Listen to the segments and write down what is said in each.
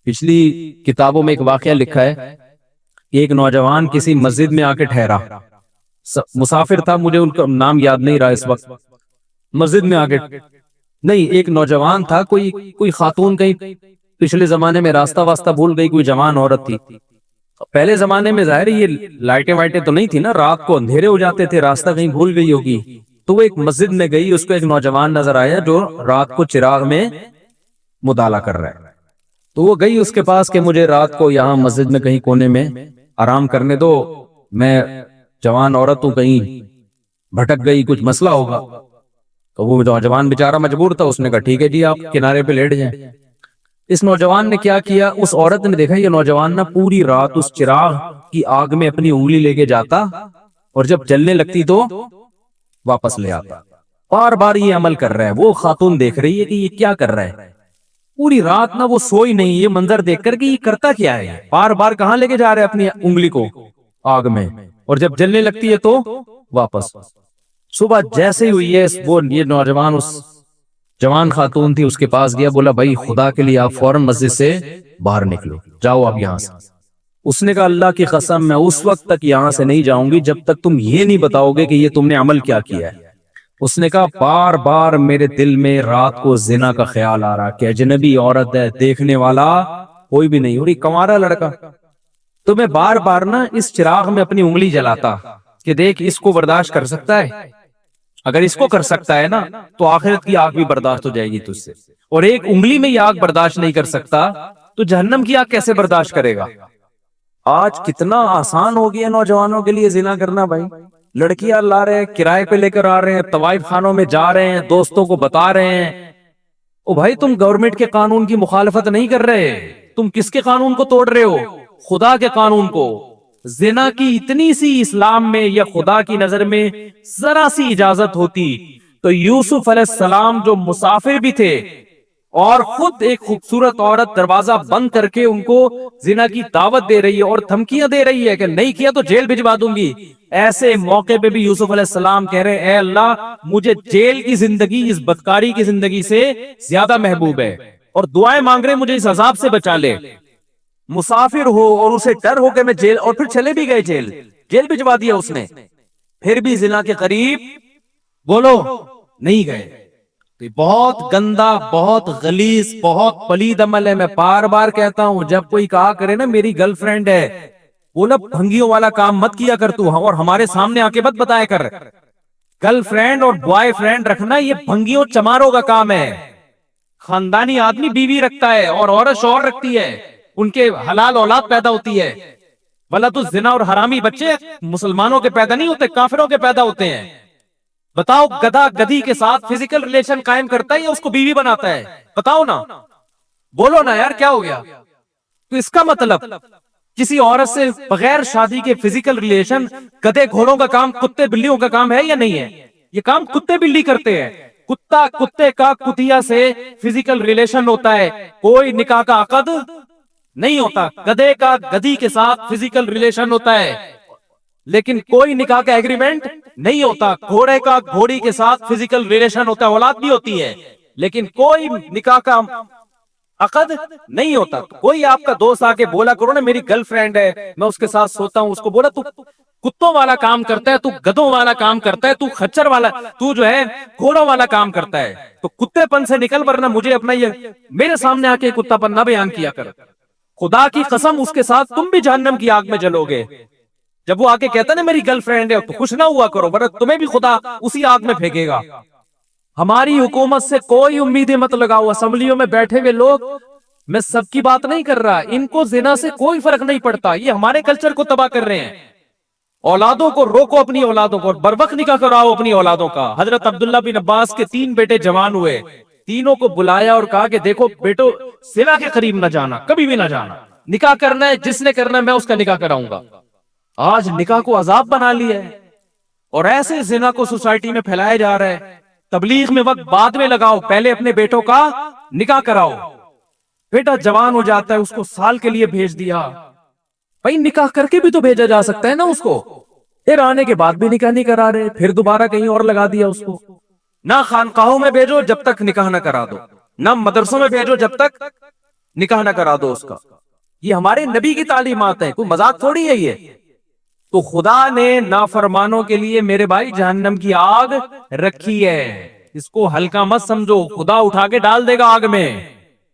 پچھلی کتابوں میں ایک واقعہ لکھا ہے کہ ایک نوجوان کسی مسجد میں آ کے ٹھہرا، مسافر تھا، مجھے ان کا نام یاد نہیں رہا اس وقت. مسجد میں آ کے نہیں، ایک نوجوان تھا، کوئی خاتون کہیں پچھلے زمانے میں راستہ واسطہ بھول گئی، کوئی جوان عورت تھی. پہلے زمانے میں ظاہر یہ لائٹیں وائٹیں تو نہیں تھی نا، رات کو اندھیرے ہو جاتے تھے، راستہ کہیں بھول گئی ہوگی. تو وہ ایک مسجد میں گئی، اس کو ایک نوجوان نظر آیا جو رات کو چراغ میں مطالعہ کر رہا ہے. تو وہ گئی اس کے پاس کہ مجھے رات کو یہاں مسجد میں کہیں کونے میں آرام کرنے دو، میں جوان عورت ہوں، کہیں بھٹک گئی، کچھ مسئلہ ہوگا. تو وہ نوجوان بیچارہ مجبور تھا، اس نے کہا ٹھیک ہے جی، آپ کنارے پہ لیٹ جائیں. اس نوجوان نے کیا کیا، اس عورت نے دیکھا یہ نوجوان نا پوری رات اس چراغ کی آگ میں اپنی انگلی لے کے جاتا اور جب جلنے لگتی تو واپس لے آتا. بار بار یہ عمل کر رہا ہے. وہ خاتون دیکھ رہی ہے کہ یہ کیا کر رہا ہے، پوری رات نہ وہ سوئی نہیں، یہ منظر دیکھ کر کہ یہ کرتا کیا ہے، بار بار کہاں لے کے جا رہا ہے اپنی انگلی کو آگ میں، اور جب جلنے لگتی ہے تو واپس. صبح جیسے ہی ہوئی ہے وہ یہ نوجوان اس جوان خاتون تھی اس کے پاس گیا، بولا بھائی خدا کے لیے آپ فوراً مسجد سے باہر نکلو، جاؤ آپ یہاں سے. اس نے کہا اللہ کی قسم میں اس وقت تک یہاں سے نہیں جاؤں گی جب تک تم یہ نہیں بتاؤ گے کہ یہ تم نے عمل کیا کیا ہے. اس نے کہا بار بار میرے دل میں رات کو زنا کا خیال آ رہا کہ اجنبی عورت ہے، دیکھنے والا کوئی بھی نہیں، اور یہ کنوارا لڑکا، تو میں بار بار نا اس چراغ میں اپنی انگلی جلاتا کہ دیکھ اس کو برداشت کر سکتا ہے، اگر اس کو کر سکتا ہے نا تو آخرت کی آگ بھی برداشت ہو جائے گی تجھ سے، اور ایک انگلی میں یہ آگ برداشت نہیں کر سکتا تو جہنم کی آگ کیسے برداشت کرے گا. آج کتنا آسان ہو گیا نوجوانوں کے لیے زنا کرنا. بھائی لڑکیاں لا رہے ہیں، کرائے پہ لے کر آ رہے ہیں، طوائف خانوں میں جا رہے ہیں، دوستوں کو بتا رہے ہیں. او بھائی تم گورنمنٹ کے قانون کی مخالفت نہیں کر رہے، تم کس کے قانون کو توڑ رہے ہو؟ خدا کے قانون کو. زنا کی اتنی سی اسلام میں یا خدا کی نظر میں ذرا سی اجازت ہوتی تو یوسف علیہ السلام جو مسافر بھی تھے اور خود ایک خوبصورت عورت دروازہ بند کر کے ان کو زنا کی دعوت دے رہی ہے اور دھمکیاں دے رہی ہے کہ نہیں کیا تو جیل بھجوا دوں گی، ایسے موقع پہ بھی یوسف علیہ السلام کہہ رہے اے اللہ مجھے جیل کی زندگی اس بدکاری کی زندگی سے زیادہ محبوب ہے، اور دعائیں مانگ رہے مجھے اس عذاب سے بچا لے. مسافر ہو اور اسے ڈر ہو کہ میں جیل، اور پھر چلے بھی گئے جیل بھجوا دیا اس نے، پھر بھی زنا کے قریب بولو نہیں گئے. تو بہت گندا، بہت غلیظ، بہت پلید عمل ہے. میں بار بار کہتا ہوں جب کوئی کہا کرے نا میری گرل فرینڈ ہے، وہ نا بھنگیوں والا کام مت کیا کر تو، اور ہمارے سامنے آ کے مت بتایا کر. گرل فرینڈ اور بوائے فرینڈ رکھنا یہ بھنگیوں چماروں کا کام ہے. خاندانی آدمی بیوی رکھتا ہے اور عورت شوہر رکھتی ہے، ان کے حلال اولاد پیدا ہوتی ہے. ولد الزنا اور حرامی بچے مسلمانوں کے پیدا نہیں ہوتے، کافروں کے پیدا ہوتے ہیں. بتاؤ گدھا گدھی کے ساتھ فزیکل ریلیشن قائم کرتا ہے یا اس کو بیوی بناتا ہے؟ بتاؤ نا، بولو نا یار کیا ہو گیا. تو اس کا مطلب کسی عورت سے بغیر شادی کے فزیکل ریلیشن گدھے گھوڑوں کا کام، کتے بلیوں کا کام ہے یا نہیں ہے؟ یہ کام کتے بلی کرتے ہیں. کتا کتے کا کتیا سے فزیکل ریلیشن ہوتا ہے، کوئی نکاح کا عقد نہیں ہوتا. گدھے کا گدھی کے ساتھ فزیکل ریلیشن ہوتا ہے لیکن کوئی نکاح کا ایگریمنٹ نہیں ہوتا. گھوڑے کا گھوڑی کے ساتھ فزیکل ریلیشن ہوتا ہے، اولاد بھی ہوتی ہے لیکن کوئی نکاح کا عقد نہیں ہوتا. کوئی آپ کا دوست آ کے بولا کرو نا میری گرل فرینڈ ہے میں اس کے ساتھ سوتا ہوں، اس کو بولا تو کتوں والا کام کرتا ہے، تو گدھوں والا کام کرتا ہے، تو خچر والا، تو جو ہے گھوڑوں والا کام کرتا ہے. تو کتے پن سے نکل، ورنہ مجھے اپنا یہ میرے سامنے آ کے کتا پن نہ بیان کیا کر. خدا کی قسم اس کے ساتھ تم بھی جہنم کی آگ میں جلو گے. جب وہ آگے کہتا نا میری گرل فرینڈ ہے تو خوش نہ ہوا کرو، ورنہ تمہیں بھی خدا اسی آگ میں پھینکے گا. ہماری حکومت سے کوئی امیدیں مت لگاؤ. اسمبلیوں میں بیٹھے ہوئے لوگ، میں سب کی بات نہیں کر رہا، ان کو زنا سے کوئی فرق نہیں پڑتا، یہ ہمارے کلچر کو تباہ کر رہے ہیں. اولادوں کو روکو، اپنی اولادوں کو، اور بروقت نکاح کراؤ اپنی اولادوں کا. حضرت عبداللہ بن عباس کے 3 بیٹے جوان ہوئے، تینوں کو بلایا اور کہا کہ دیکھو بیٹو زنا کے قریب نہ جانا، کبھی بھی نہ جانا. نکاح کرنا ہے جس نے کرنا ہے میں اس کا نکاح کراؤں گا. آج نکاح کو عذاب بنا لیا ہے اور ایسے زنا کو سوسائٹی میں پھیلایا جا رہا ہے. تبلیغ میں وقت بعد میں لگاؤ، پہلے اپنے بیٹوں کا نکاح کراؤ. بیٹا جوان ہو جاتا ہے اس کو سال کے لیے بھیج دیا، بھائی نکاح کر کے بھی تو بھیجا جا سکتا ہے نا اس کو. پھر آنے کے بعد بھی نکاح نہیں کرا رہے، پھر دوبارہ کہیں اور لگا دیا اس کو. نہ خانقاہوں میں بھیجو جب تک نکاح نہ کرا دو، نہ مدرسوں میں بھیجو جب تک نکاح نہ کرا دو اس کا. یہ ہمارے نبی کی تعلیمات ہیں, کوئی مذاق تھوڑی ہے یہ. تو خدا نے نافرمانوں کے لیے میرے بھائی جہنم کی آگ رکھی ہے, اس کو ہلکا مت سمجھو, خدا اٹھا کے ڈال دے گا آگ میں.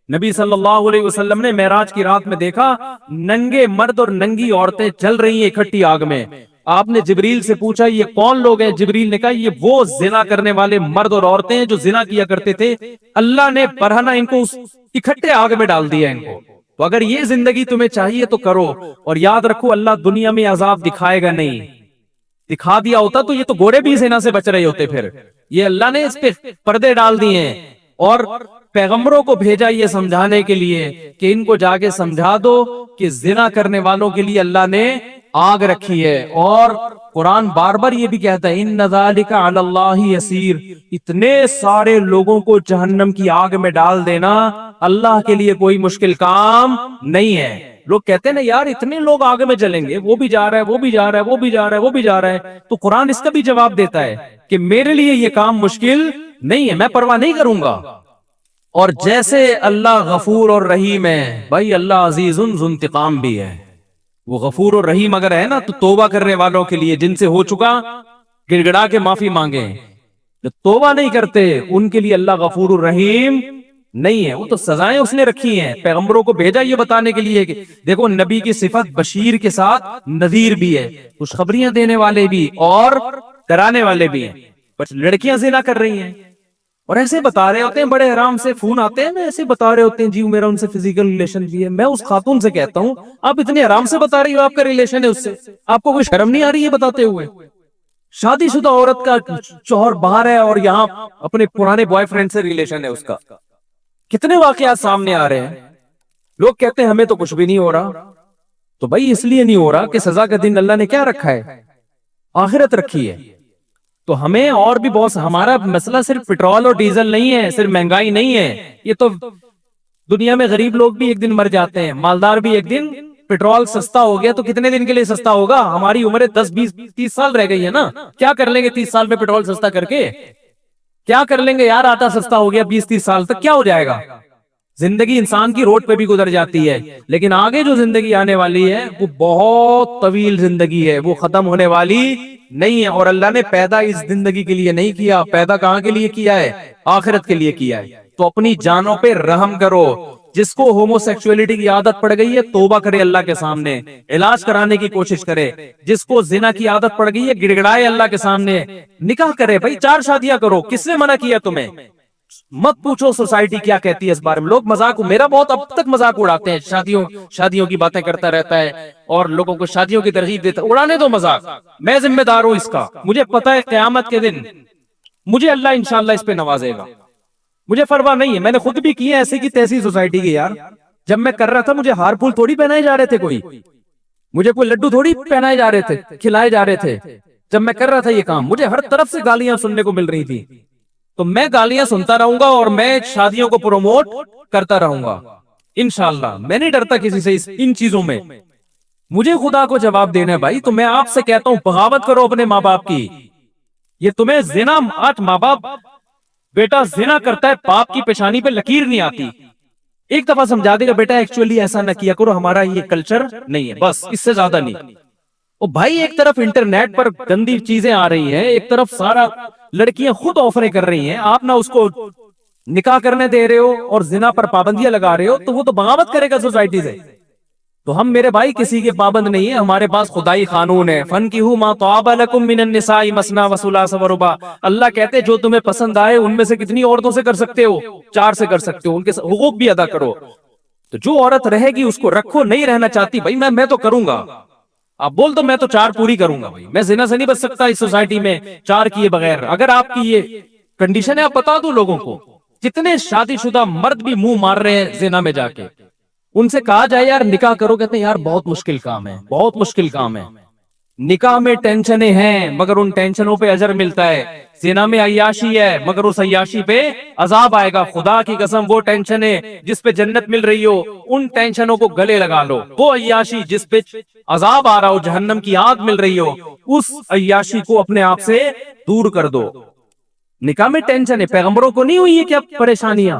نبی صلی اللہ علیہ وسلم نے معراج کی رات میں دیکھا ننگے مرد اور ننگی عورتیں چل رہی ہیں اکٹھی آگ میں. آپ نے جبریل سے پوچھا یہ کون لوگ ہیں؟ جبریل نے کہا یہ وہ زنا کرنے والے مرد اور عورتیں ہیں جو زنا کیا کرتے تھے, اللہ نے برہنہ ان کو اکٹھے آگ میں ڈال دیا ان کو. تو اگر یہ زندگی تمہیں چاہیے تو کرو, اور یاد رکھو اللہ دنیا میں عذاب دکھائے گا نہیں. دکھا دیا ہوتا تو یہ تو گورے بھی زنا سے بچ رہے ہوتے. پھر یہ اللہ نے اس پہ پردے ڈال دیے ہیں, اور پیغمبروں کو بھیجا یہ سمجھانے کے لیے کہ ان کو جا کے سمجھا دو کہ زنا کرنے والوں کے لیے اللہ نے آگ رکھی ہے. اور قرآن بار بار یہ بھی کہتا ہے ان ذالک علی اللہ یسیر, اتنے سارے لوگوں کو جہنم کی آگ میں ڈال دینا اللہ کے لیے کوئی مشکل کام نہیں ہے. لوگ کہتے ہیں نا یار اتنے لوگ آگ میں جلیں گے, وہ بھی جا رہا ہے, وہ بھی جا رہا ہے, وہ بھی جا رہا ہے, وہ بھی جا رہا ہے. تو قرآن اس کا بھی جواب دیتا ہے کہ میرے لیے یہ کام مشکل نہیں ہے, میں پرواہ نہیں کروں گا. اور جیسے اللہ غفور اور رحیم ہے, بھائی اللہ عزیز ذو انتقام بھی ہے. وہ غفور اور رحیم اگر ہے نا تو توبہ کرنے والوں کے لیے جن سے ہو چکا گڑ گڑا کے معافی مانگے. جو توبہ نہیں کرتے ان کے لیے اللہ غفور الرحیم نہیں ہے. وہ تو سزائیں اس نے رکھی ہیں, پیغمبروں کو بھیجا یہ بتانے کے لیے کہ دیکھو نبی کی صفت بشیر کے ساتھ نذیر بھی ہے, خوشخبریاں دینے والے بھی اور ڈرانے والے بھی ہیں. بس لڑکیاں زنا کر رہی ہیں اور ایسے بتا رہے ہوتے ہیں, بڑے آرام سے فون آتے ہیں, ایسے بتا رہے ہوتے ہیں جی میرا ان سے فزیکل ریلیشن بھی ہے. میں اس خاتون سے کہتا ہوں آپ اتنے آرام سے بتا رہی ہو آپ کا ریلیشن ہے اس سے, آپ کو کوئی شرم نہیں آ رہی ہے بتاتے ہوئے؟ شادی شدہ عورت کا شوہر باہر ہے اور یہاں اپنے پرانے بوائے فرینڈ سے ریلیشن ہے اس کا. کتنے واقعات سامنے آ رہے ہیں. لوگ کہتے ہیں ہمیں تو کچھ بھی نہیں ہو رہا. تو بھائی اس لیے نہیں ہو رہا کہ سزا کا دن اللہ نے کیا رکھا ہے؟ آخرت رکھی ہے. تو ہمیں اور بھی بہت, ہمارا مسئلہ صرف پیٹرول اور ڈیزل نہیں ہے, صرف مہنگائی نہیں ہے. یہ تو دنیا میں غریب لوگ بھی ایک دن مر جاتے ہیں, مالدار بھی ایک دن. پیٹرول سستا ہو گیا تو کتنے دن کے لیے سستا ہوگا؟ ہماری عمریں 10 20 30 سال رہ گئی ہے نا. کیا کر لیں گے 30 سال میں پیٹرول سستا کر کے؟ کیا کر لیں گے یار؟ آٹا سستا ہو گیا 20 30 سال تک کیا ہو جائے گا؟ زندگی انسان کی روڈ پہ بھی گزر جاتی ہے, لیکن آگے جو زندگی آنے والی ہے وہ بہت طویل زندگی ہے, وہ ختم ہونے والی نہیں ہے. اور اللہ نے پیدا اس زندگی کے لیے نہیں کیا, پیدا کہاں کے لیے کیا ہے؟ آخرت کے لیے کیا ہے. تو اپنی جانوں پہ رحم کرو. جس کو ہومو سیکسولیٹی کی عادت پڑ گئی ہے توبہ کرے اللہ کے سامنے, علاج کرانے کی کوشش کرے. جس کو زنا کی عادت پڑ گئی ہے گڑ گڑائے اللہ کے سامنے, نکاح کرے. بھائی 4 شادیاں کرو, کس نے منع کیا تمہیں؟ مت پوچھو سوسائٹی کیا کہتی ہے اس بارے میں. لوگ مذاق, میرا بہت اب تک مذاق اڑاتے ہیں, شادیوں کی باتیں کرتا رہتا ہے اور لوگوں کو شادیوں کی ترغیب دیتا. اڑانے دو مذاق, میں ذمہ دار ہوں اس کا. مجھے پتا ہے قیامت کے دن مجھے اللہ انشاءاللہ اس پہ نوازے گا. مجھے پرواہ نہیں ہے, میں نے خود بھی کی ہے ایسے کی تیسی سوسائٹی کی. یار جب میں کر رہا تھا مجھے ہار پھول تھوڑی پہنائے جا رہے تھے, مجھے کوئی لڈو تھوڑی پہنائے جا رہے تھے, کھلائے جا رہے تھے. جب میں کر رہا تھا یہ کام مجھے ہر طرف سے گالیاں سننے کو مل رہی تھی. تو میں گالیاں سنتا رہوں گا اور میں شادیوں کو پروموٹ کرتا رہوں گا انشاءاللہ. میں نہیں ڈرتا کسی سے ان چیزوں میں. مجھے خدا کو جواب دینا ہے بھائی. تو میں آپ سے کہتا ہوں بغاوت کرو اپنے ماں باپ کی. یہ تمہیں زنا, آج ماں باپ, بیٹا زنا کرتا ہے باپ کی پیشانی پہ لکیر نہیں آتی, ایک دفعہ سمجھا دے گا بیٹا ایکچولی ایسا نہ کیا کرو, ہمارا یہ کلچر نہیں ہے, بس اس سے زیادہ نہیں. اور بھائی ایک طرف انٹرنیٹ پر گندی چیزیں آ رہی ہیں, ایک طرف سارا لڑکیاں خود آفریں کر رہی ہیں, آپ نہ اس کو نکاح کرنے دے رہے ہو اور زنا پر پابندیاں لگا رہے ہو, تو وہ تو بغاوت کرے گا سوسائٹی سے. تو ہم میرے بھائی کسی کے پابند نہیں ہے, ہمارے پاس خدائی قانون ہے. فَانْكِحُوا مَا طَابَ لَكُم مِّنَ النِّسَاءِ مَثْنَىٰ وَثُلَاثَ وَرُبَاعَ. اللہ کہتے ہیں جو تمہیں پسند آئے ان میں سے کتنی عورتوں سے کر سکتے ہو؟ 4 سے کر سکتے ہو, ان کے حقوق بھی ادا کرو. تو جو عورت رہے گی اس کو رکھو, نہیں رہنا چاہتی بھائی میں تو کروں گا. آپ بول دو میں تو 4 پوری کروں گا. بھائی میں زنا سے نہیں بچ سکتا اس سوسائٹی میں 4 کیے بغیر. اگر آپ کی یہ کنڈیشن ہے آپ بتا دو لوگوں کو. جتنے شادی شدہ مرد بھی منہ مار رہے ہیں زنا میں جا کے, ان سے کہا جائے یار نکاح کرو, کہتے ہیں یار بہت مشکل کام ہے, بہت مشکل کام ہے. نکاح میں ٹینشنیں ہیں مگر ان ٹینشنوں پہ اجر ملتا ہے. زنا میں عیاشی ہے مگر اس عیاشی پہ عذاب آئے گا. خدا کی قسم وہ ٹینشن ہے جس پہ جنت مل رہی ہو ان ٹینشنوں کو گلے لگا لو. وہ عیاشی جس پہ عذاب آ رہا ہو, جہنم کی آگ مل رہی ہو, اس عیاشی کو اپنے آپ سے دور کر دو. نکاح میں ٹینشن ہے, پیغمبروں کو نہیں ہوئی ہے کیا پریشانیاں؟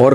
اور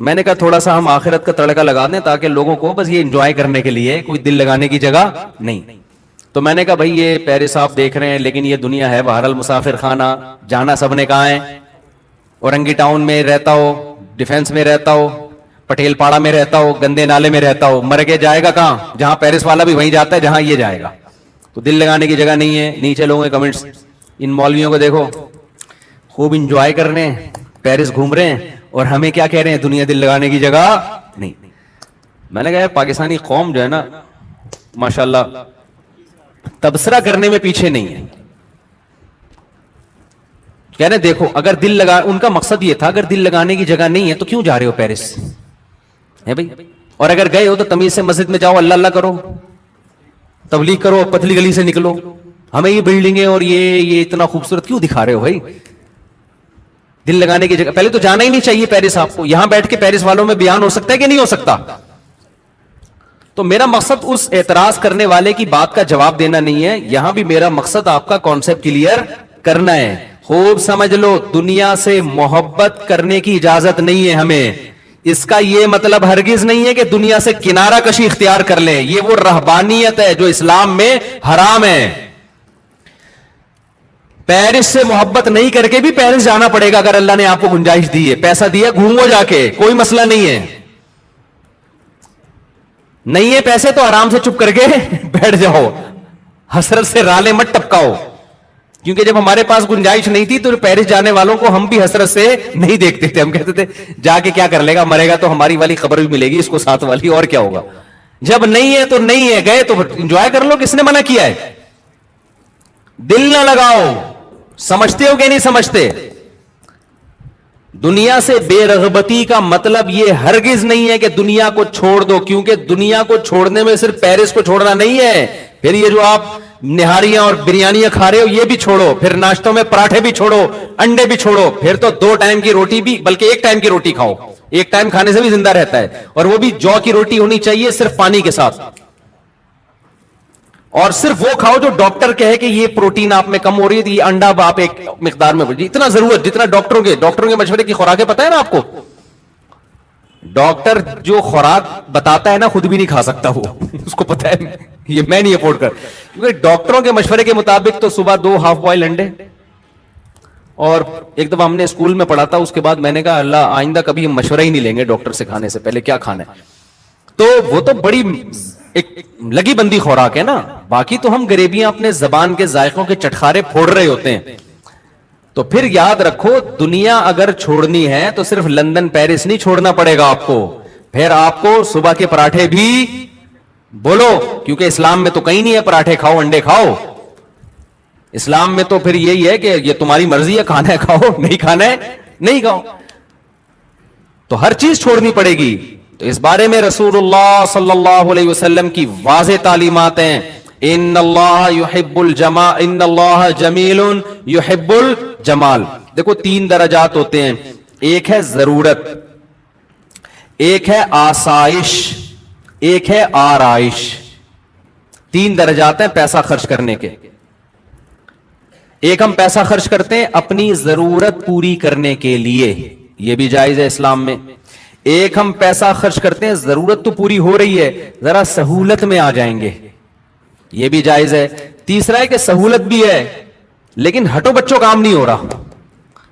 میں نے کہا تھوڑا سا ہم آخرت کا تڑکا لگا دیں تاکہ لوگوں کو بس یہ انجوائے کرنے کے لیے، کوئی دل لگانے کی جگہ نہیں. تو میں نے کہا بھائی یہ پیرس آپ دیکھ رہے ہیں لیکن یہ دنیا ہے بہرحال مسافر خانہ، جانا سب نے کہاں ہے. اورنگی ٹاؤن میں رہتا ہو، ڈیفینس میں رہتا ہو، پٹیل پاڑا میں رہتا ہو، گندے نالے میں رہتا ہو، مر کے جائے گا کہاں؟ جہاں پیرس والا بھی وہیں جاتا ہے جہاں یہ جائے گا. تو دل لگانے کی جگہ نہیں ہے. نیچے لوگوں کے کمنٹس، ان مولویوں کو دیکھو خوب انجوائے کر رہے ہیں، پیرس گھوم رہے ہیں، اور ہمیں کیا کہہ رہے ہیں؟ دنیا دل لگانے کی جگہ نہیں. میں نے کہا پاکستانی قوم جو ہے نا ماشاءاللہ تبصرہ کرنے میں پیچھے نہیں ہے. کہہ رہے دیکھو اگر دل لگا، ان کا مقصد یہ تھا اگر دل لگانے کی جگہ نہیں ہے تو کیوں جا رہے ہو پیرس ہے بھائی؟ اور اگر گئے ہو تو تمیز سے مسجد میں جاؤ، اللہ اللہ کرو، تبلیغ کرو، پتلی گلی سے نکلو. ہمیں یہ بلڈنگیں اور یہ اتنا خوبصورت کیوں دکھا رہے ہو بھائی؟ دل لگانے کی جگہ پہلے تو جانا ہی نہیں چاہیے پیرس آپ کو. یہاں بیٹھ کے پیرس والوں میں بیان ہو سکتا ہے کہ نہیں ہو سکتا؟ تو میرا مقصد اس اعتراض کرنے والے کی بات کا جواب دینا نہیں ہے، یہاں بھی میرا مقصد آپ کا کانسیپٹ کلیئر کرنا ہے. خوب سمجھ لو، دنیا سے محبت کرنے کی اجازت نہیں ہے ہمیں. اس کا یہ مطلب ہرگز نہیں ہے کہ دنیا سے کنارہ کشی اختیار کر لیں. یہ وہ رہبانیت ہے جو اسلام میں حرام ہے. پیرس سے محبت نہیں کر کے بھی پیرس جانا پڑے گا اگر اللہ نے آپ کو گنجائش دی ہے، پیسہ دیا، گھومو جا کے، کوئی مسئلہ نہیں ہے. نہیں ہے پیسے تو آرام سے چپ کر کے بیٹھ جاؤ، حسرت سے رالے مت ٹپکاؤ. کیونکہ جب ہمارے پاس گنجائش نہیں تھی تو پیرس جانے والوں کو ہم بھی حسرت سے نہیں دیکھتے تھے. ہم کہتے تھے جا کے کیا کر لے گا، مرے گا تو ہماری والی خبر بھی ملے گی اس کو، ساتھ والی، اور کیا ہوگا. جب نہیں ہے تو نہیں ہے، گئے تو انجوائے کر لو. کس نے منع کیا ہے؟ دل نہ لگاؤ. سمجھتے ہو کہ نہیں سمجھتے؟ دنیا سے بے رغبتی کا مطلب یہ ہرگز نہیں ہے کہ دنیا کو چھوڑ دو، کیونکہ دنیا کو چھوڑنے میں صرف پیرس کو چھوڑنا نہیں ہے. پھر یہ جو آپ نہاریاں اور بریانیاں کھا رہے ہو یہ بھی چھوڑو، پھر ناشتوں میں پراٹھے بھی چھوڑو، انڈے بھی چھوڑو، پھر تو 2 ٹائم کی روٹی بھی، بلکہ 1 ٹائم کی روٹی کھاؤ. 1 ٹائم کھانے سے بھی زندہ رہتا ہے، اور وہ بھی جو کی روٹی ہونی چاہیے صرف پانی کے ساتھ. اور صرف وہ کھاؤ جو ڈاکٹر کہے کہ یہ پروٹین آپ میں کم ہو رہی ہے، تو یہ انڈا آپ ایک مقدار میں بڑھیے. اتنا ضرورت جتنا ڈاکٹروں کے مشورے کی خوراکیں پتہ ہے نا آپ کو. ڈاکٹر جو خوراک بتاتا ہے نا خود بھی نہیں کھا سکتا وہ اس کو پتا ہے یہ میں نہیں افورڈ کر. کیونکہ ڈاکٹروں کے مشورے کے مطابق تو صبح 2 ہاف بوائل انڈے. اور ایک دفعہ ہم نے اسکول میں پڑھا تھا، اس کے بعد میں نے کہا اللہ آئندہ کبھی ہم مشورہ ہی نہیں لیں گے ڈاکٹر سے کھانے سے پہلے کیا کھانا ہے. تو وہ تو بڑی ایک لگی بندی خوراک ہے نا. باقی تو ہم غریبیاں اپنے زبان کے ذائقوں کے چٹخارے پھوڑ رہے ہوتے ہیں. تو پھر یاد رکھو دنیا اگر چھوڑنی ہے تو صرف لندن پیرس نہیں چھوڑنا پڑے گا آپ کو، پھر آپ کو صبح کے پراٹھے بھی بولو، کیونکہ اسلام میں تو کہیں نہیں ہے پراٹھے کھاؤ انڈے کھاؤ. اسلام میں تو پھر یہی ہے کہ یہ تمہاری مرضی ہے، کھانا ہے کھاؤ، نہیں کھانا ہے نہیں کھاؤ. تو ہر چیز چھوڑنی پڑے گی. تو اس بارے میں رسول اللہ صلی اللہ علیہ وسلم کی واضح تعلیمات ہیں. ان اللہ یحب الجمال، ان اللہ جمیل یحب الجمال. دیکھو 3 درجات ہوتے ہیں، ایک ہے ضرورت، ایک ہے آسائش، ایک ہے آرائش. 3 درجات ہیں پیسہ خرچ کرنے کے. ایک ہم پیسہ خرچ کرتے ہیں اپنی ضرورت پوری کرنے کے لیے، یہ بھی جائز ہے اسلام میں. ایک ہم پیسہ خرچ کرتے ہیں ضرورت تو پوری ہو رہی ہے ذرا سہولت میں آ جائیں گے، یہ بھی جائز ہے. تیسرا ہے کہ سہولت بھی ہے لیکن ہٹو بچوں کام نہیں ہو رہا،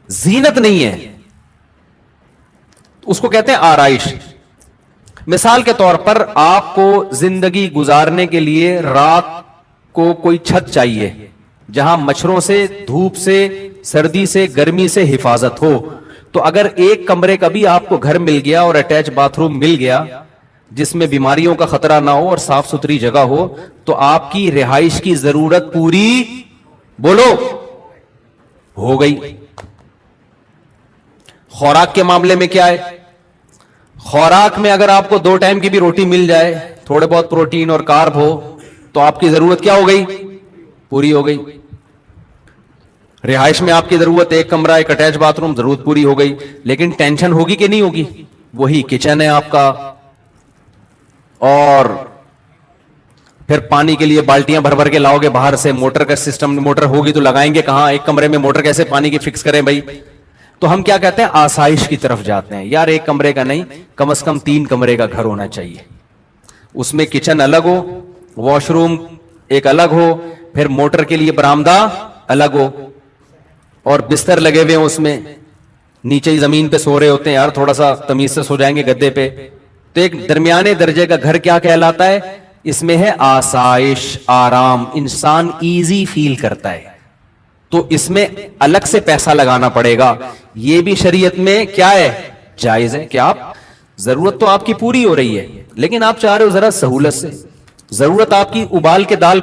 زینت نہیں ہے، اس کو کہتے ہیں آرائش. مثال کے طور پر آپ کو زندگی گزارنے کے لیے رات کو کوئی چھت چاہیے جہاں مچھروں سے، دھوپ سے، سردی سے، گرمی سے حفاظت ہو. تو اگر ایک کمرے کا بھی آپ کو گھر مل گیا اور اٹیچ باتھ روم مل گیا جس میں بیماریوں کا خطرہ نہ ہو اور صاف ستھری جگہ ہو تو آپ کی رہائش کی ضرورت پوری بولو ہو گئی. خوراک کے معاملے میں کیا ہے؟ خوراک میں اگر آپ کو 2 ٹائم کی بھی روٹی مل جائے، تھوڑے بہت پروٹین اور کارب ہو تو آپ کی ضرورت کیا ہو گئی؟ پوری ہو گئی. رہائش میں آپ کی ضرورت 1 کمرہ، 1 اٹیچ باتھ روم، ضرورت پوری ہو گئی. لیکن ٹینشن ہوگی کہ نہیں ہوگی؟ وہی کچن ہے آپ کا، اور پھر پانی کے لیے بالٹیاں بھر بھر کے لاؤ گے باہر سے. موٹر کا سسٹم، موٹر ہوگی تو لگائیں گے کہاں؟ 1 کمرے میں موٹر کیسے پانی کی فکس کریں بھائی؟ تو ہم کیا کہتے ہیں؟ آسائش کی طرف جاتے ہیں. یار ایک کمرے کا نہیں, کم از کم 3 کمرے کا گھر ہونا چاہیے. اس میں کچن الگ ہو, واش روم ایک الگ ہو, پھر موٹر کے لیے برآمدہ الگ ہو, اور بستر لگے ہوئے ہوں اس میں. نیچے ہی زمین پہ سو رہے ہوتے ہیں, یار تھوڑا سا تمیز سے سو جائیں گے گدے پہ. تو ایک درمیانے درجے کا گھر کیا کہلاتا ہے؟ اس میں ہے آسائش, آرام, انسان ایزی فیل کرتا ہے. تو اس میں الگ سے پیسہ لگانا پڑے گا. یہ بھی شریعت میں کیا ہے؟ جائز ہے. کہ آپ ضرورت تو آپ کی پوری ہو رہی ہے, لیکن آپ چاہ رہے ہو ذرا سہولت سے. ضرورت آپ کی ابال کے دال,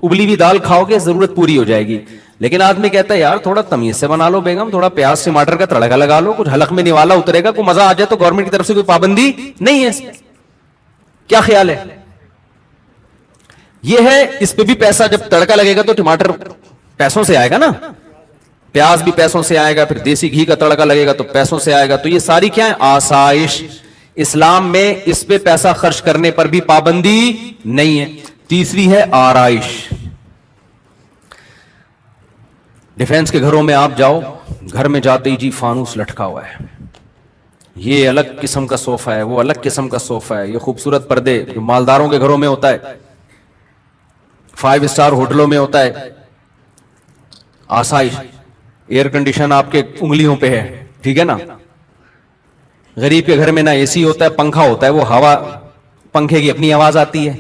ابلی ہوئی دال کھاؤ گے, ضرورت پوری ہو جائے گی. لیکن آدمی کہتا ہے یار تھوڑا تمیز سے بنا لو بیگم, تھوڑا پیاز ٹماٹر کا تڑکا لگا لو, کچھ حلق میں نوالا اترے گا, کوئی مزہ آ جائے. تو گورنمنٹ کی طرف سے کوئی پابندی نہیں ہے. کیا خیال ہے؟ یہ ہے. اس پہ بھی پیسہ, جب تڑکا لگے گا تو ٹماٹر پیسوں سے آئے گا نا, پیاز بھی پیسوں سے آئے گا, پھر دیسی گھی کا تڑکا لگے گا تو پیسوں سے آئے گا. تو یہ ساری کیا ہے؟ آسائش. اسلام میں اس پہ پیسہ خرچ کرنے پر بھی پابندی نہیں ہے. تیسری ہے آرائش. ڈیفینس کے گھروں میں آپ جاؤ, گھر میں جاتے ہی جی فانوس لٹکا ہوا ہے, یہ الگ قسم کا صوفہ ہے, وہ الگ قسم کا صوفہ ہے, یہ خوبصورت پردے جو مالداروں کے گھروں میں ہوتا ہے, 5 اسٹار ہوٹلوں میں ہوتا ہے. آسائش, ایئر کنڈیشن آپ کے انگلیوں پہ ہے, ٹھیک ہے نا. غریب کے گھر میں نہ اے سی ہوتا ہے, پنکھا ہوتا ہے, وہ ہوا پنکھے کی اپنی آواز آتی ہے.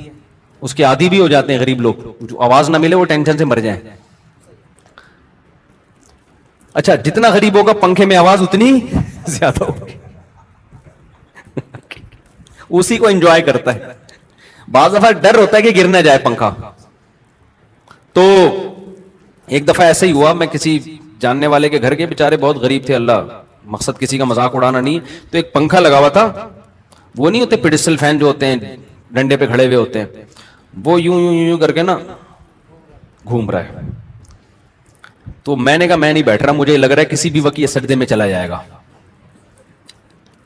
اس کے عادی بھی ہو جاتے ہیں غریب لوگ, جو آواز نہ ملے وہ ٹینشن سے مر جائیں. اچھا, جتنا غریب ہوگا پنکھے میں آواز اتنی زیادہ ہوگی, اسی کو انجوائے کرتا ہے. بعض دفعہ ڈر ہوتا ہے کہ گر نہ جائے پنکھا. تو ایک دفعہ ایسے ہی ہوا, میں کسی جاننے والے کے گھر کے, بیچارے بہت غریب تھے, اللہ مقصد کسی کا مذاق اڑانا نہیں. تو ایک پنکھا لگا ہوا تھا, وہ نہیں ہوتے پیڈسٹل فین جو ہوتے ہیں ڈنڈے پہ کھڑے ہوئے ہوتے ہیں, وہ یوں یوں یوں کر کے نا گھوم رہا ہے. تو میں نے کہا میں نہیں بیٹھ رہا, مجھے لگ رہا ہے کسی بھی وقت یہ سجدے میں چلا جائے گا.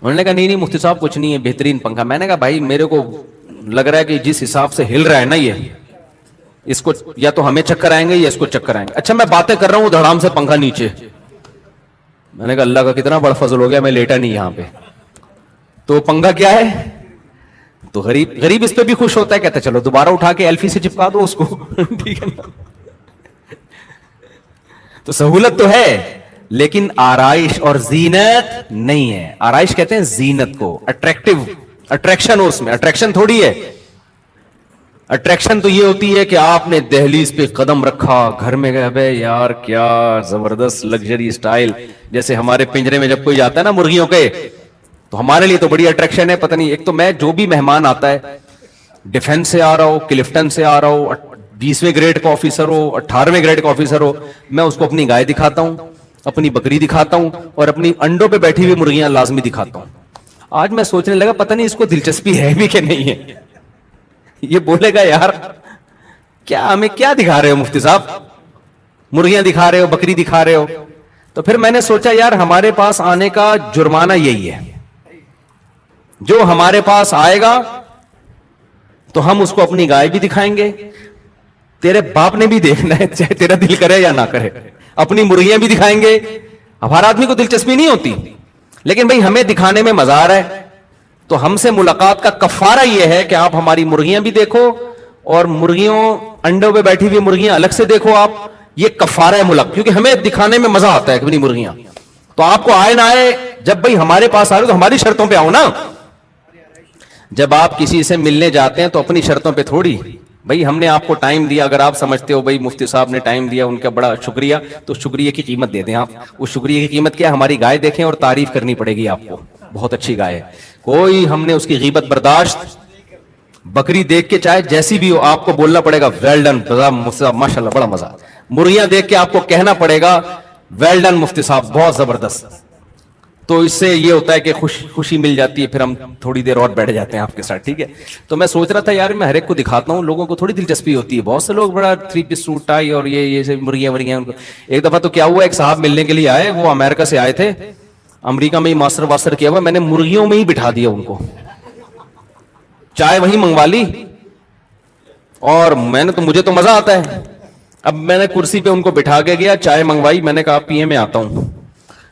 انہوں نے کہا نہیں مفتی صاحب کچھ نہیں ہے, بہترین پنکھا. میں نے کہا بھائی میرے کو لگ رہا ہے کہ جس حساب سے ہل رہا ہے نا یہ, اس کو یا تو ہمیں چکر آئیں گے یا اس کو چکر آئیں گے. اچھا میں باتیں کر رہا ہوں, دھڑام سے پنکھا نیچے. میں نے کہا اللہ کا کتنا بڑا فضل ہو گیا, میں لیٹا نہیں یہاں پہ. تو پنکھا کیا ہے, تو غریب اس پہ بھی خوش ہوتا ہے, کہتا ہے چلو دوبارہ اٹھا کے ایلفی سے چپکا دو اس کو, ٹھیک ہے نا. تو سہولت تو ہے, لیکن آرائش اور زینت نہیں ہے. آرائش کہتے ہیں زینت کو, اٹریکشن ہو اس میں. اٹریکشن تھوڑی ہے, اٹریکشن تو یہ ہوتی ہے کہ آپ نے دہلیز پہ قدم رکھا, گھر میں گئے یار کیا زبردست لگژری اسٹائل. جیسے ہمارے پنجرے میں جب کوئی جاتا ہے نا مرغیوں کے, تو ہمارے لیے تو بڑی اٹریکشن ہے. پتہ نہیں, ایک تو میں جو بھی مہمان آتا ہے, ڈیفینس سے آ رہا ہو, کلفٹن سے آ رہا ہو, 20ویں گریڈ کا آفیسر ہو, 18ویں گریڈ کا آفیسر ہو, میں اس کو اپنی گائے دکھاتا ہوں, اپنی بکری دکھاتا ہوں, اور اپنی انڈوں پہ بیٹھی ہوئی مرغیاں لازمی دکھاتا ہوں. آج میں سوچنے لگا پتہ نہیں اس کو دلچسپی ہے بھی کہ نہیں ہے. یہ بولے گا یار کیا ہمیں کیا دکھا رہے ہو مفتی صاحب, مرغیاں دکھا رہے ہو, بکری دکھا رہے ہو. تو پھر میں نے سوچا یار ہمارے پاس آنے کا جرمانہ یہی ہے, جو ہمارے پاس آئے گا تو ہم اس کو اپنی گائے بھی دکھائیں گے, تیرے باپ نے بھی دیکھنا ہے چاہے تیرا دل کرے یا نہ کرے, اپنی مرغیاں بھی دکھائیں گے. اب ہر آدمی کو دلچسپی نہیں ہوتی, لیکن بھائی ہمیں دکھانے میں مزہ آ رہا ہے, تو ہم سے ملاقات کا کفارہ یہ ہے کہ آپ ہماری مرغیاں بھی دیکھو, اور مرغیوں انڈوں پہ بیٹھی ہوئی مرغیاں الگ سے دیکھو آپ. یہ کفارہ ہے ملاقات, کیونکہ ہمیں دکھانے میں مزہ آتا ہے اپنی مرغیاں. تو آپ کو آئے نہ آئے, جب بھائی ہمارے پاس آ رہے تو ہماری شرطوں پہ آؤ نا. جب آپ کسی سے ملنے جاتے ہیں تو اپنی شرطوں پہ تھوڑی, بھائی ہم نے آپ کو ٹائم دیا, اگر آپ سمجھتے ہو بھائی مفتی صاحب نے ٹائم دیا ان کا بڑا شکریہ, تو شکریہ کی قیمت دے دیں آپ. اس شکریہ کی قیمت کیا, ہماری گائے دیکھیں اور تعریف کرنی پڑے گی آپ کو, بہت اچھی گائے ہے. کوئی ہم نے اس کی غیبت برداشت, بکری دیکھ کے چاہے جیسی بھی ہو آپ کو بولنا پڑے گا ویل ڈن ماشاء اللہ بڑا مزہ. مرغیاں دیکھ کے آپ کو کہنا پڑے گا ویل ڈن مفتی صاحب بہت زبردست. تو اس سے یہ ہوتا ہے کہ خوشی مل جاتی ہے, پھر ہم تھوڑی دیر اور بیٹھ جاتے ہیں آپ کے ساتھ, ٹھیک ہے. تو میں سوچ رہا تھا یار میں ہر ایک کو دکھاتا ہوں, لوگوں کو تھوڑی دلچسپی ہوتی ہے. بہت سے لوگ بڑا 3 پیس سوٹ ٹائی اور یہ مرغیاں ورغیاں. ایک دفعہ تو کیا ہوا, ایک صاحب ملنے کے لیے آئے, وہ امریکہ سے آئے تھے, امریکہ میں ہی ماسٹر واسٹر کیا ہوا, میں نے مرغیوں میں ہی بٹھا دیا ان کو, چائے وہیں منگوا لی, اور میں نے تو مجھے تو مزہ آتا ہے. اب میں نے کرسی پہ ان کو بٹھا کے گیا, چائے منگوائی, میں نے کہا پیے میں آتا ہوں.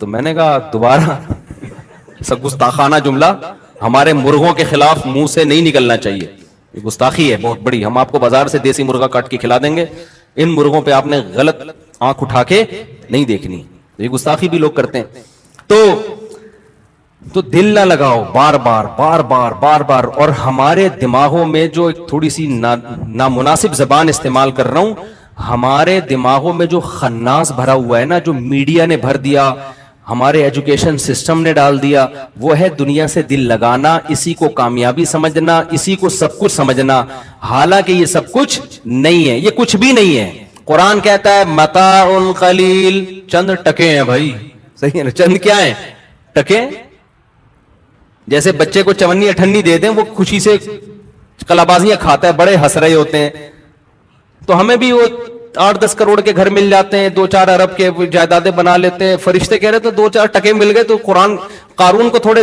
تو میں نے کہا دوبارہ سب گستاخانہ جملہ ہمارے مرغوں کے خلاف منہ سے نہیں نکلنا چاہیے, یہ گستاخی ہے بہت بڑی. ہم آپ کو بازار سے دیسی مرغا کاٹ کے کھلا دیں گے, ان مرغوں پہ آپ نے غلط آنکھ اٹھا کے نہیں دیکھنی, یہ گستاخی بھی لوگ کرتے ہیں. تو دل نہ لگاؤ بار بار بار بار بار بار. اور ہمارے دماغوں میں جو ایک تھوڑی سی نامناسب زبان استعمال کر رہا ہوں, ہمارے دماغوں میں جو خناس بھرا ہوا ہے نا, جو میڈیا نے بھر دیا, ہمارے ایجوکیشن سسٹم نے ڈال دیا, وہ ہے دنیا سے دل لگانا, اسی کو کامیابی سمجھنا, اسی کو سب کچھ سمجھنا. حالانکہ یہ سب کچھ نہیں ہے, یہ کچھ بھی نہیں ہے. قرآن کہتا ہے متاع قلیل, چند ٹکے ہیں بھائی, صحیح ہے نا, چند کیا ہیں, ٹکے. جیسے بچے کو چونی اٹھنی دے دیں, وہ خوشی سے کلابازیاں کھاتا ہے, بڑے ہنس رہے ہوتے ہیں. تو ہمیں بھی وہ 8-10 کروڑ کے گھر مل جاتے ہیں, 2-4 ارب کے جائیدادیں بنا لیتے ہیں. فرشتے کہہ رہے تو 2-4 ٹکے مل گئے, تو قارون کو تھوڑے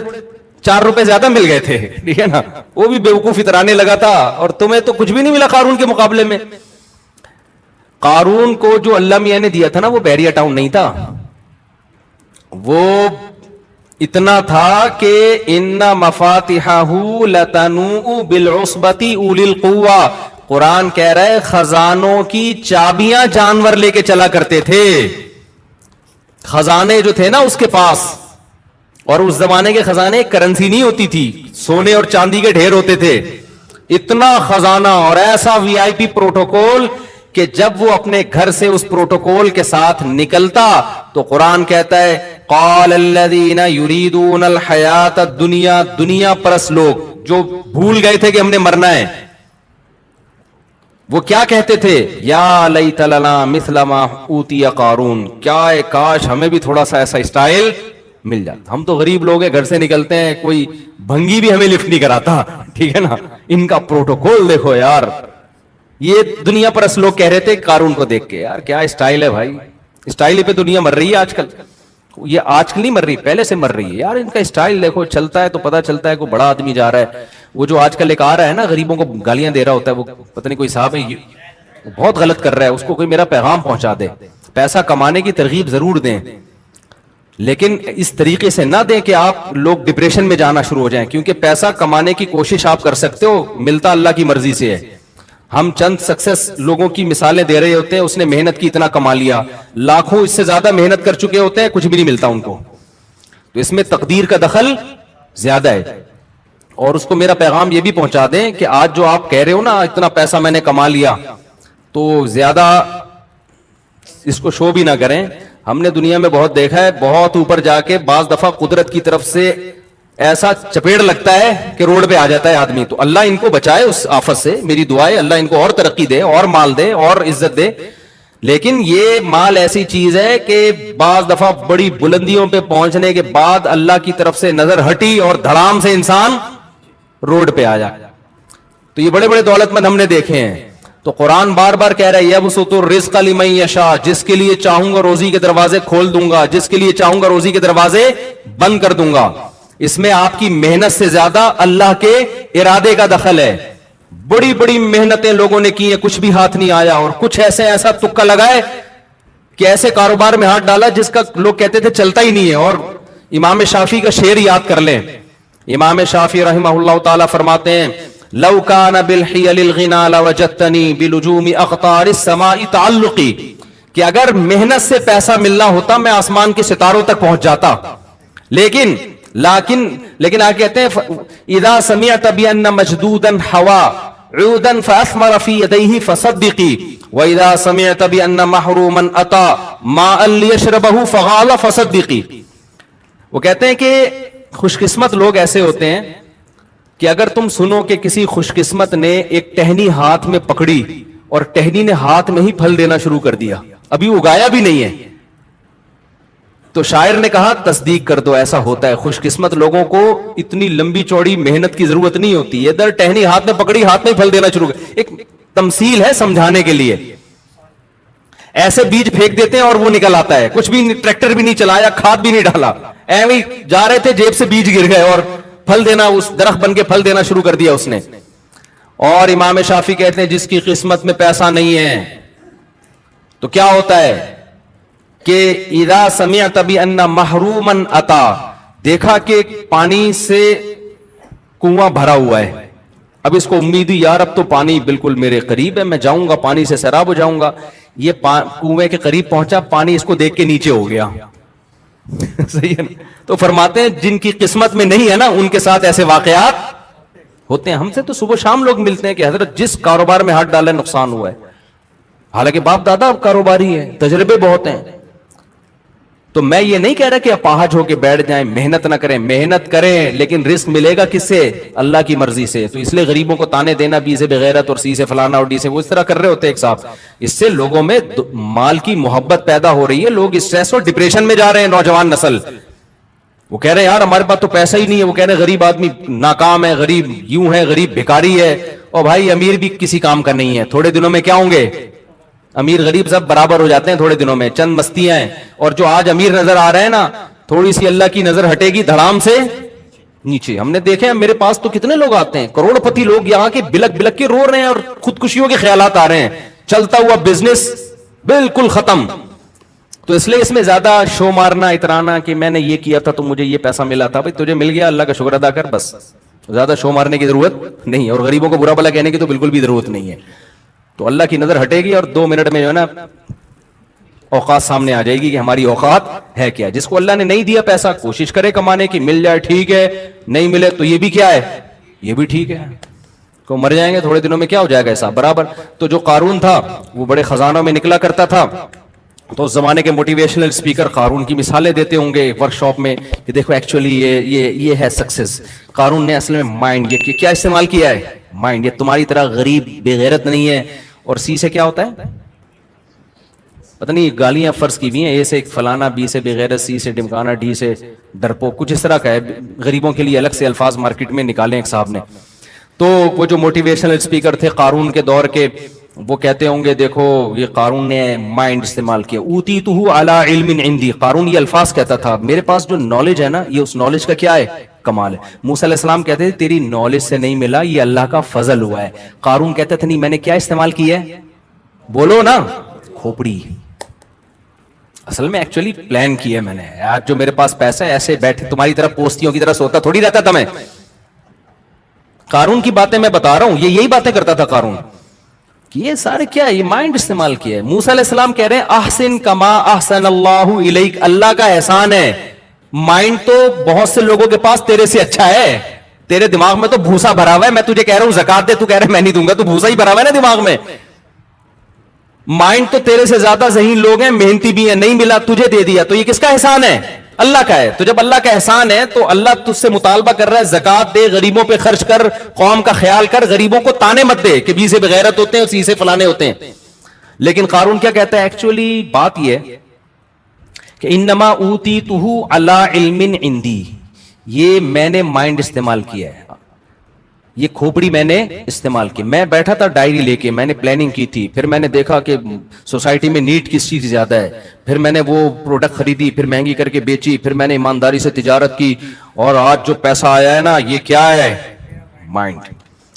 4 روپے زیادہ مل گئے تھے, ٹھیک ہے نا, وہ بھی بیوقوف اترانے لگا تھا. اور تمہیں تو کچھ بھی نہیں ملا قارون کے مقابلے میں. قارون کو جو اللہ میاں نے دیا تھا نا, وہ بیریا ٹاؤن نہیں تھا, وہ اتنا تھا کہ ان مفاتحہ لتنوء بالعصبۃ اولی القوہ. قرآن کہہ رہا ہے خزانوں کی چابیاں جانور لے کے چلا کرتے تھے, خزانے جو تھے نا اس کے پاس. اور اس زمانے کے خزانے کرنسی نہیں ہوتی تھی, سونے اور چاندی کے ڈھیر ہوتے تھے. اتنا خزانہ اور ایسا وی آئی پی پروٹوکول کہ جب وہ اپنے گھر سے اس پروٹوکول کے ساتھ نکلتا تو قرآن کہتا ہے قال الذین یریدون الحیات الدنیا, دنیا پرس لوگ جو بھول گئے تھے کہ ہم نے مرنا ہے, وہ کیا کہتے تھے, یا لیت لنا مثل ما اوتی قارون, کیا کاش ہمیں بھی تھوڑا سا ایسا اسٹائل مل جاتا. ہم تو غریب لوگ ہیں, گھر سے نکلتے ہیں, کوئی بھنگی بھی ہمیں لفٹ نہیں کراتا, ٹھیک ہے نا. ان کا پروٹوکول دیکھو یار. یہ دنیا پرس لوگ کہہ رہے تھے قارون کو دیکھ کے, یار کیا اسٹائل ہے بھائی, اسٹائل پہ دنیا مر رہی ہے آج کل. یہ آج کل نہیں مر رہی, پہلے سے مر رہی ہے یار. ان کا اسٹائل دیکھو, چلتا ہے تو پتا چلتا ہے کوئی بڑا آدمی جا رہا ہے. وہ جو آج کل ایک آ رہا ہے نا غریبوں کو گالیاں دے رہا ہوتا ہے, وہ پتہ نہیں کوئی صاحب ہے, وہ بہت غلط کر رہا ہے, اس کو کوئی میرا پیغام پہنچا دے. پیسہ کمانے کی ترغیب ضرور دیں, لیکن اس طریقے سے نہ دیں کہ آپ لوگ ڈپریشن میں جانا شروع ہو جائیں. کیونکہ پیسہ کمانے کی کوشش آپ کر سکتے ہو, ملتا اللہ کی مرضی سے ہے. ہم چند سکسیس لوگوں کی مثالیں دے رہے ہوتے ہیں, اس نے محنت کی اتنا کما لیا, لاکھوں اس سے زیادہ محنت کر چکے ہوتے ہیں, کچھ بھی نہیں ملتا ان کو. تو اس میں تقدیر کا دخل زیادہ ہے. اور اس کو میرا پیغام یہ بھی پہنچا دیں کہ آج جو آپ کہہ رہے ہو نا اتنا پیسہ میں نے کما لیا, تو زیادہ اس کو شو بھی نہ کریں. ہم نے دنیا میں بہت دیکھا ہے, بہت اوپر جا کے بعض دفعہ قدرت کی طرف سے ایسا چپیڑ لگتا ہے کہ روڈ پہ آ جاتا ہے آدمی. تو اللہ ان کو بچائے اس آفت سے, میری دعا ہے اللہ ان کو اور ترقی دے, اور مال دے, اور عزت دے. لیکن یہ مال ایسی چیز ہے کہ بعض دفعہ بڑی بلندیوں پہ پہنچنے کے بعد اللہ کی طرف سے نظر ہٹی اور دھڑام سے انسان روڈ پہ آ جائے. تو یہ بڑے بڑے دولت مند ہم نے دیکھے ہیں. تو قرآن بار بار کہہ رہا ہے یبسط الرزق لمن یشاء, جس کے لیے چاہوں گا روزی کے دروازے کھول دوں گا, جس کے لیے چاہوں گا روزی کے دروازے بند کر دوں گا. اس میں آپ کی محنت سے زیادہ اللہ کے ارادے کا دخل ہے. بڑی بڑی محنتیں لوگوں نے کی ہیں, کچھ بھی ہاتھ نہیں آیا, اور کچھ ایسا تکا لگائے کہ ایسے کاروبار میں ہاتھ ڈالا جس کا لوگ کہتے تھے چلتا ہی نہیں ہے. اور امام شافعی کا شعر یاد کر لیں. امام شافعی رحمہ اللہ تعالی فرماتے ہیں لو کان بالحیل الغنا لوجدتنی بلجوم اقطار السماء تعلقی, کہ اگر محنت سے پیسہ ملنا ہوتا میں آسمان کے ستاروں تک پہنچ جاتا. لیکن آگے کہتے ہیں اذا سمعت بان مجدودا حوا عودا فاثمر في يديه فصدقي واذا سمعت بان محروما اتى ماء ليشربه فغال فصدقي. وہ کہتے ہیں کہ خوش قسمت لوگ ایسے ہوتے ہیں کہ اگر تم سنو کہ کسی خوش قسمت نے ایک ٹہنی ہاتھ میں پکڑی اور ٹہنی نے ہاتھ میں ہی پھل دینا شروع کر دیا, ابھی اگایا بھی نہیں ہے, تو شاعر نے کہا تصدیق کر دو ایسا ہوتا ہے. خوش قسمت لوگوں کو اتنی لمبی چوڑی محنت کی ضرورت نہیں ہوتی. ادھر ٹہنی ہاتھ میں پکڑی, ہاتھ میں پھل دینا شروع کر, ایک تمثیل ہے سمجھانے کے لیے. ایسے بیج پھینک دیتے ہیں اور وہ نکل آتا ہے, کچھ بھی ٹریکٹر بھی نہیں چلایا, کھاد بھی نہیں ڈالا, ایویں جا رہے تھے جیب سے بیج گر گئے اور پھل دینا, اس درخت بن کے پھل دینا شروع کر دیا اس نے. اور امام شافعی کہتے ہیں جس کی قسمت میں پیسہ نہیں ہے تو کیا ہوتا ہے, کہ اذا سمعت بان محروما اتا، دیکھا کہ پانی سے کنواں بھرا ہوا ہے، اب اس کو امید ہوئی یار اب تو پانی بالکل میرے قریب ہے، میں جاؤں گا پانی سے سیراب ہو جاؤں گا. یہ کنویں کے قریب پہنچا، پانی اس کو دیکھ کے نیچے ہو گیا. صحیح ہے نا؟ تو فرماتے ہیں جن کی قسمت میں نہیں ہے نا ان کے ساتھ ایسے واقعات ہوتے ہیں. ہم سے تو صبح شام لوگ ملتے ہیں کہ حضرت جس کاروبار میں ہاتھ ڈالا نقصان ہوا ہے، حالانکہ باپ دادا کاروباری ہے، تجربے بہت ہیں. تو میں یہ نہیں کہہ رہا کہ اپاہج ہو کے بیٹھ جائیں، محنت نہ کریں، محنت کریں، لیکن رزق ملے گا کس سے؟ اللہ کی مرضی سے. تو اس لیے غریبوں کو تانے دینا بی سے بغیرت اور سی سے فلانا اور ڈی سے وہ اس طرح کر رہے ہوتے ہیں ایک صاحب، اس سے لوگوں میں مال کی محبت پیدا ہو رہی ہے، لوگ اسٹریس اور ڈپریشن میں جا رہے ہیں. نوجوان نسل وہ کہہ رہے ہیں یار ہمارے پاس تو پیسہ ہی نہیں ہے، وہ کہہ رہے ہیں غریب آدمی ناکام ہے، غریب یوں ہے، غریب بھکاری ہے. اور بھائی امیر بھی کسی کام کا نہیں ہے، تھوڑے دنوں میں کیا ہوں گے؟ امیر غریب سب برابر ہو جاتے ہیں تھوڑے دنوں میں، چند مستیاں ہیں. اور جو آج امیر نظر آ رہے ہیں نا، تھوڑی سی اللہ کی نظر ہٹے گی دھڑام سے نیچے. ہم نے دیکھے ہیں میرے پاس تو کتنے لوگ آتے ہیں کروڑ پتی لوگ یہاں کے بلک بلک کے رو رہے ہیں اور خودکشیوں کے خیالات آ رہے ہیں، چلتا ہوا بزنس بالکل ختم. تو اس لیے اس میں زیادہ شو مارنا اترانا کہ میں نے یہ کیا تھا تو مجھے یہ پیسہ ملا تھا، بھائی تجھے مل گیا اللہ کا شکر ادا کر، بس زیادہ شو مارنے کی ضرورت نہیں ہے. اور غریبوں کو برا بھلا کہنے کی تو بالکل بھی ضرورت نہیں ہے. تو اللہ کی نظر ہٹے گی اور 2 منٹ میں جو ہے نا اوقات سامنے آ جائے گی کہ ہماری اوقات ہے کیا. جس کو اللہ نے نہیں دیا پیسہ کوشش کرے کمانے کی، مل جائے ٹھیک ہے، نہیں ملے تو یہ بھی کیا ہے، یہ بھی ٹھیک ہے. کو مر جائیں گے تھوڑے دنوں میں کیا ہو جائے گا ایسا برابر. تو جو قارون تھا وہ بڑے خزانوں میں نکلا کرتا تھا. تو اس زمانے کے موٹیویشنل اسپیکر قارون کی مثالیں دیتے ہوں گے ورک شاپ میں کہ دیکھو ایکچولی یہ ہے سکسیس. قارون نے اصل میں مائنڈ یہ کیا استعمال کیا ہے؟ مائنڈ. یہ تمہاری طرح غریب بے غیرت نہیں ہے. اور سی سے کیا ہوتا ہے پتہ نہیں، گالیاں فرض کی ہوئی ہیں، اے سے فلانا، بی سے بغیرت، سی سے ڈمکانا، ڈی سے ڈرپو، کچھ اس طرح کا ہے. غریبوں کے لیے الگ سے الفاظ مارکیٹ میں نکالے ایک صاحب نے. تو وہ جو موٹیویشنل اسپیکر تھے قارون کے دور کے، وہ کہتے ہوں گے دیکھو یہ قارون نے مائنڈ استعمال کیا. اوتیتہ علی علم عندی، قارون یہ الفاظ کہتا تھا میرے پاس جو نالج ہے نا یہ اس نالج کا کیا ہے؟ کمال ہے. موسیٰ علیہ السلام کہتے تھے تیری نالج سے نہیں ملا، یہ اللہ کا فضل ہوا ہے. قارون کہتا تھا نہیں میں نے کیا استعمال کیا ہے؟ بولو نا، کھوپڑی. اصل میں ایکچولی پلان کیا ہے میں نے، آج جو میرے پاس پیسہ ہے ایسے بیٹھے تمہاری طرح پوستیوں کی طرح سوتا تھوڑی رہتا تھا میں. قارون کی باتیں میں بتا رہا ہوں، یہ یہی باتیں کرتا تھا قارون. یہ سارے کیا ہے؟ یہ مائنڈ استعمال کیا ہے. موسیٰ علیہ السلام کہہ رہے ہیں احسن کما احسن اللہ الیک، اللہ کا احسان ہے. مائنڈ تو بہت سے لوگوں کے پاس تیرے سے اچھا ہے. تیرے دماغ میں تو بھوسا بھرا ہوا ہے. میں تجھے کہہ رہا ہوں زکات دے، تو کہہ رہا ہے میں نہیں دوں گا، تو بھوسا ہی بھرا ہوا ہے نا دماغ میں. مائنڈ تو تیرے سے زیادہ ذہین لوگ ہیں، محنتی بھی ہیں، نہیں ملا تجھے دے دیا، تو یہ کس کا احسان ہے؟ اللہ کا ہے. تو جب اللہ کا احسان ہے تو اللہ تجھ سے مطالبہ کر رہا ہے زکات دے، غریبوں پہ خرچ کر، قوم کا خیال کر، غریبوں کو تانے مت دے کہ بی سے بغیرت ہوتے ہیں اور سی سے فلانے ہوتے ہیں. لیکن قارون کیا کہتا ہے؟ ایکچولی بات یہ ہے کہ انما اوتیتہ علی علم عندی، یہ میں نے مائنڈ استعمال کیا ہے، یہ کھوپڑی میں نے استعمال کی. میں بیٹھا تھا ڈائری لے کے، میں نے پلاننگ کی تھی، پھر میں نے دیکھا کہ سوسائٹی میں نیڈ کس چیز زیادہ ہے، پھر میں نے وہ پروڈکٹ خریدی، پھر مہنگی کر کے بیچی، پھر میں نے ایمانداری سے تجارت کی، اور آج جو پیسہ آیا ہے نا یہ کیا ہے؟ مائنڈ.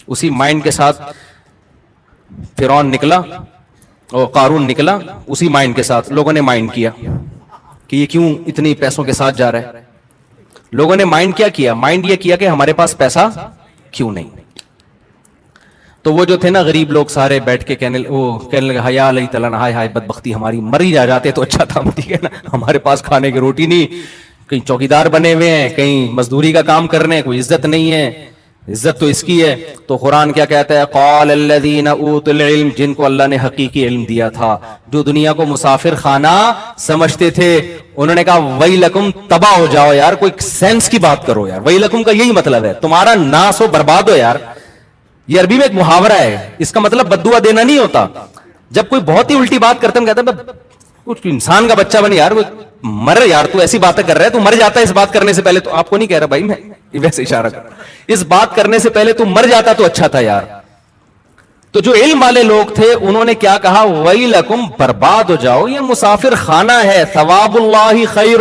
اسی مائنڈ کے ساتھ فرعون نکلا اور قارون نکلا، اسی مائنڈ کے ساتھ. لوگوں نے مائنڈ کیا کہ یہ کیوں اتنی پیسوں کے ساتھ جا رہا ہے. لوگوں نے مائنڈ کیا کیا؟ مائنڈ یہ کیا کہ ہمارے پاس پیسہ کیوں نہیں. تو وہ جو تھے نا غریب لوگ سارے بیٹھ کے کہنے لگے حیا علیہ تعالیٰ، ہائے ہائے بدبختی ہماری، مر ہی جا جاتے تو اچھا تھا. ٹھیک ہے نا، ہمارے پاس کھانے کی روٹی نہیں، کہیں چوکیدار بنے ہوئے ہیں، کہیں مزدوری کا کام کر رہے ہیں، کوئی عزت نہیں ہے. عزت تو اس کی ہے. تو قرآن کیا کہتا ہے؟ قال الذین اوتوا العلم، جن کو اللہ نے حقیقی علم دیا تھا، جو دنیا کو مسافر خانہ سمجھتے تھے، انہوں نے کہا ویلکم، تباہ ہو جاؤ یار. کوئی سینس کی بات کرو یار. ویلکم کا یہی مطلب ہے تمہارا ناس ہو، برباد ہو یار. یہ عربی میں ایک محاورہ ہے، اس کا مطلب بددعا دینا نہیں ہوتا. جب کوئی بہت ہی الٹی بات کرتا ہے کہتا ہے کچھ انسان کا بچہ بنے یار، مر یار، تو ایسی باتیں کر رہا ہے، تو مر جاتا ہے اس بات کرنے سے پہلے. تو آپ کو نہیں کہہ رہا بھائی، میں ویسے اشارہ کر رہا ہوں، اس بات کرنے سے پہلے تو مر جاتا تو اچھا تھا یار. تو جو علم والے لوگ تھے انہوں نے کیا کہا؟ ویلکم، برباد ہو جاؤ، یہ مسافر خانہ ہے. ثواب اللہ خیر،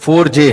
4J,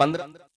15